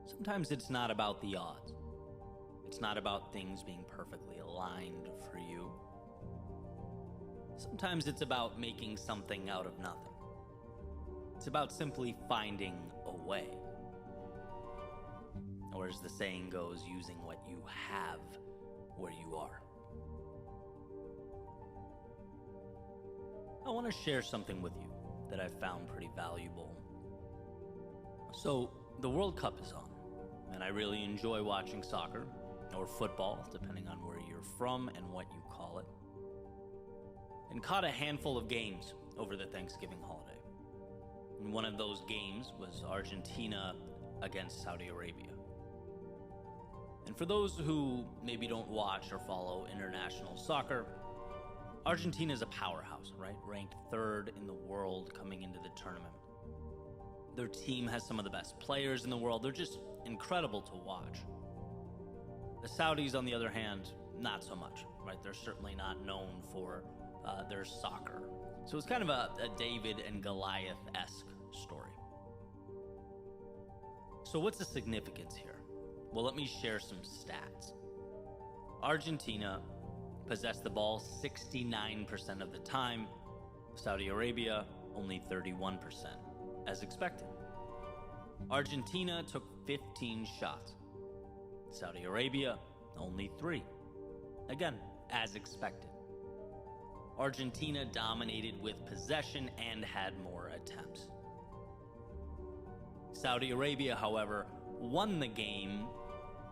Sometimes it's not about the odds. It's not about things being perfectly aligned for you. Sometimes it's about making something out of nothing. It's about simply finding a way. Or as the saying goes, using what you have where you are. I want to share something with you that I found pretty valuable. So, the World Cup is on, and I really enjoy watching soccer, or football, depending on where you're from and what you call it, and caught a handful of games over the Thanksgiving holiday. And one of those games was Argentina against Saudi Arabia. And for those who maybe don't watch or follow international soccer, Argentina is a powerhouse, right? Ranked third in the world coming into the tournament. Their team has some of the best players in the world. They're just incredible to watch. The Saudis, on the other hand, not so much, right? They're certainly not known for their soccer. So it's kind of a David and Goliath-esque story. So what's the significance here? Well, let me share some stats. Argentina possessed the ball 69% of the time. Saudi Arabia, only 31%, as expected. Argentina took 15 shots. Saudi Arabia, only 3. Again, as expected. Argentina dominated with possession and had more attempts. Saudi Arabia, however, won the game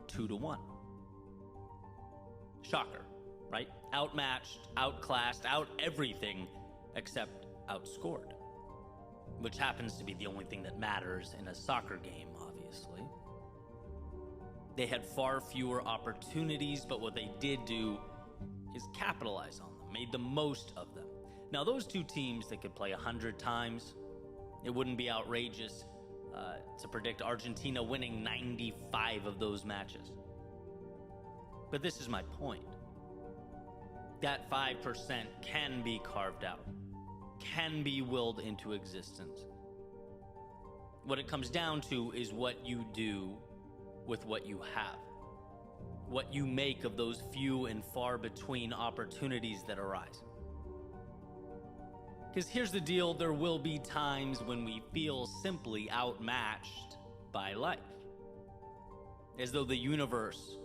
2-1. Shocker, right? Outmatched, outclassed, out everything except outscored. Which happens to be the only thing that matters in a soccer game, obviously. They had far fewer opportunities, but what they did do is capitalize on them, made the most of them. Now, those two teams that could play 100 times, it wouldn't be outrageous to predict Argentina winning 95 of those matches. But this is my point. That 5% can be carved out, can be willed into existence. What it comes down to is what you do with what you have, what you make of those few and far between opportunities that arise. Because here's the deal, there will be times when we feel simply outmatched by life, as though the universe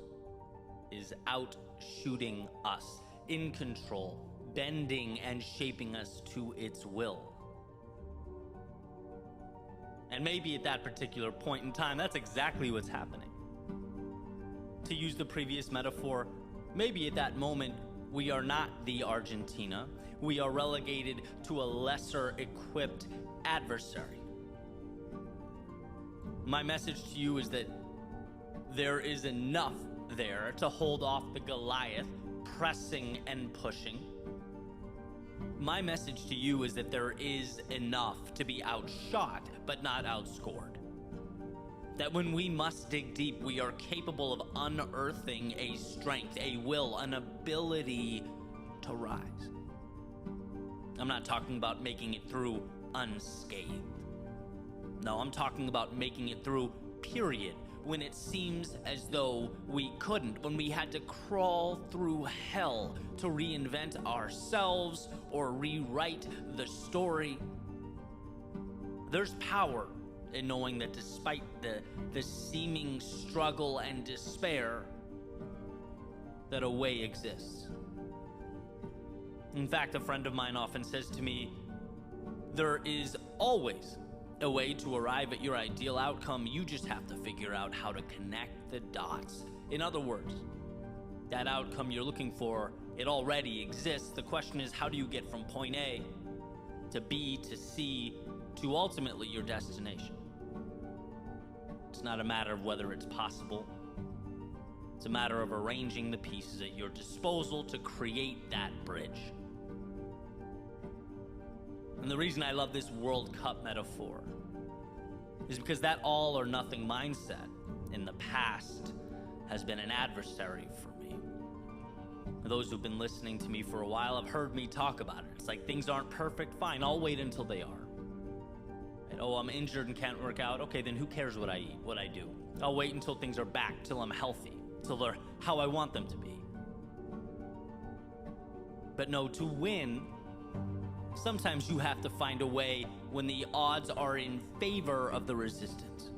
is outshooting us, in control, bending and shaping us to its will. And maybe at that particular point in time, that's exactly what's happening. To use the previous metaphor, maybe at that moment, we are not the Argentina. We are relegated to a lesser equipped adversary. My message to you is that there is enough there to hold off the Goliath pressing and pushing. My message to you is that there is enough to be outshot, but not outscored. That when we must dig deep, we are capable of unearthing a strength, a will, an ability to rise. I'm not talking about making it through unscathed. No, I'm talking about making it through, period. When it seems as though we couldn't, when we had to crawl through hell to reinvent ourselves or rewrite the story. There's power in knowing that despite the seeming struggle and despair, that a way exists. In fact, a friend of mine often says to me, there is always a way to arrive at your ideal outcome. You just have to figure out how to connect the dots. In other words, that outcome you're looking for, it already exists. The question is, how do you get from point A to B to C to ultimately your destination? It's not a matter of whether it's possible. It's a matter of arranging the pieces at your disposal to create that bridge. And the reason I love this World Cup metaphor is because that all or nothing mindset in the past has been an adversary for me. Those who've been listening to me for a while have heard me talk about it. It's like things aren't perfect, fine, I'll wait until they are. Right? Oh, I'm injured and can't work out. Okay, then who cares what I eat, what I do? I'll wait until things are back, till I'm healthy, till they're how I want them to be. But no, to win, sometimes you have to find a way when the odds are in favor of the resistance.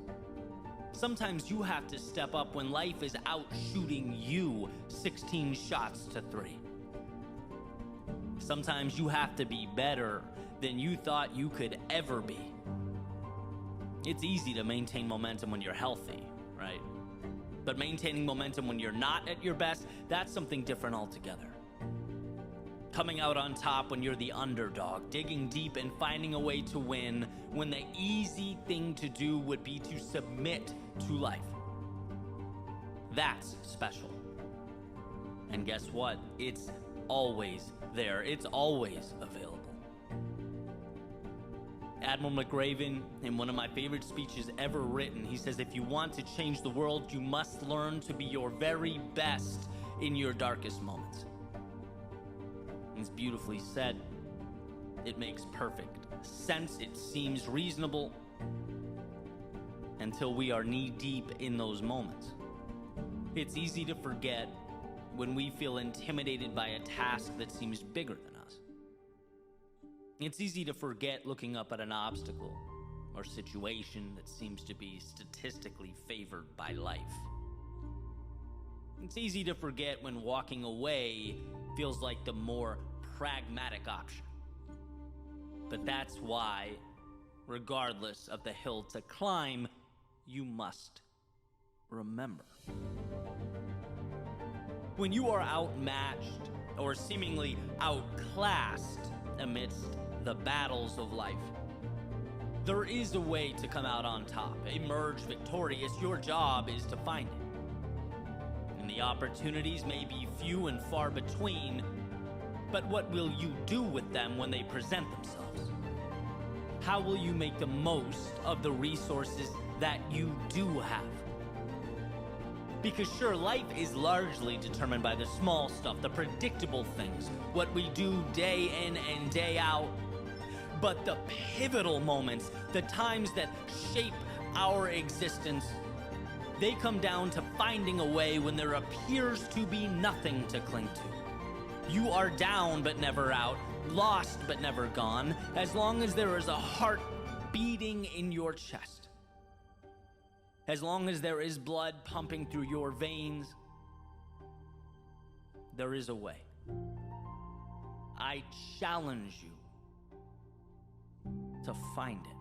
Sometimes you have to step up when life is out shooting you 16 shots to 3. Sometimes you have to be better than you thought you could ever be. It's easy to maintain momentum when you're healthy, right? But maintaining momentum when you're not at your best, that's something different altogether. Coming out on top when you're the underdog, digging deep and finding a way to win when the easy thing to do would be to submit to life. That's special. And guess what? It's always there. It's always available. Admiral McRaven, in one of my favorite speeches ever written, he says, if you want to change the world, you must learn to be your very best in your darkest moments. It's beautifully said. It makes perfect sense. It seems reasonable until we are knee deep in those moments. It's easy to forget when we feel intimidated by a task that seems bigger than us. It's easy to forget looking up at an obstacle or situation that seems to be statistically favored by life. It's easy to forget when walking away feels like the more pragmatic option. But that's why, regardless of the hill to climb, you must remember. When you are outmatched or seemingly outclassed amidst the battles of life, there is a way to come out on top, emerge victorious. Your job is to find it. And the opportunities may be few and far between, but what will you do with them when they present themselves? How will you make the most of the resources that you do have? Because sure, life is largely determined by the small stuff, the predictable things, what we do day in and day out. But the pivotal moments, the times that shape our existence, they come down to finding a way when there appears to be nothing to cling to. You are down but never out, lost but never gone, as long as there is a heart beating in your chest. As long as there is blood pumping through your veins, there is a way. I challenge you to find it.